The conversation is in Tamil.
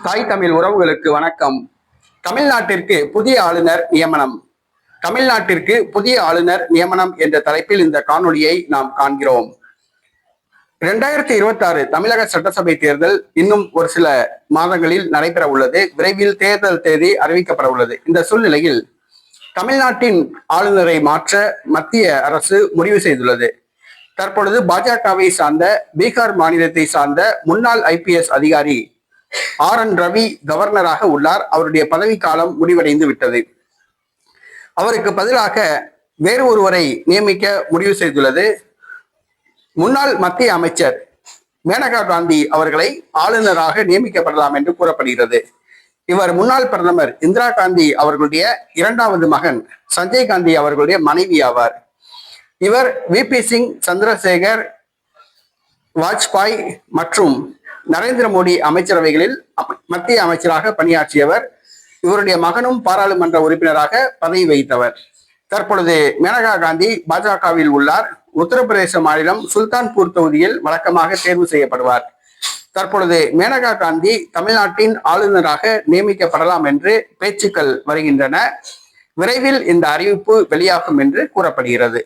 தாய் தமிழ் உறவுகளுக்கு வணக்கம். தமிழ்நாட்டிற்கு புதிய ஆளுநர் நியமனம். தமிழ்நாட்டிற்கு புதிய ஆளுநர் நியமனம் என்ற தலைப்பில் இந்த காணொளியை நாம் காண்கிறோம். 2026 தமிழக சட்டசபை தேர்தல் இன்னும் ஒரு சில மாதங்களில் நடைபெற உள்ளது. விரைவில் தேர்தல் தேதி அறிவிக்கப்பட உள்ளது. இந்த சூழ்நிலையில் தமிழ்நாட்டின் ஆளுநரை மாற்ற மத்திய அரசு முடிவு செய்துள்ளது. தற்பொழுது பாஜகவை சார்ந்த பீகார் மாநிலத்தை சார்ந்த முன்னாள் IPS அதிகாரி RN ரவி கவர்னராக உள்ளார். அவருடைய பதவி காலம் முடிவடைந்து விட்டது. அவருக்கு பதிலாக வேறு ஒருவரை நியமிக்க முடிவு செய்துள்ளது. முன்னாள் மத்திய அமைச்சர் மேனகா காந்தி அவர்களை ஆளுநராக நியமிக்கப்படலாம் என்று கூறப்படுகிறது. இவர் முன்னாள் பிரதமர் இந்திரா காந்தி அவர்களுடைய இரண்டாவது மகன் சஞ்சய் காந்தி அவர்களுடைய மனைவி ஆவார். இவர் VP சிங், சந்திரசேகர், வாஜ்பாய் மற்றும் நரேந்திர மோடி அமைச்சரவைகளில் மத்திய அமைச்சராக பணியாற்றியவர். இவருடைய மகனும் பாராளுமன்ற உறுப்பினராக பதவி வகித்தவர். தற்பொழுது மேனகா காந்தி பாஜகவில் உள்ளார். உத்தரப்பிரதேச மாநிலம் சுல்தான்பூர் தொகுதியில் வழக்கமாக தேர்வு செய்யப்படுவார். தற்பொழுது மேனகா காந்தி தமிழ்நாட்டின் ஆளுநராக நியமிக்கப்படலாம் என்று பேச்சுக்கள் வருகின்றன. விரைவில் இந்த அறிவிப்பு வெளியாகும் என்று கூறப்படுகிறது.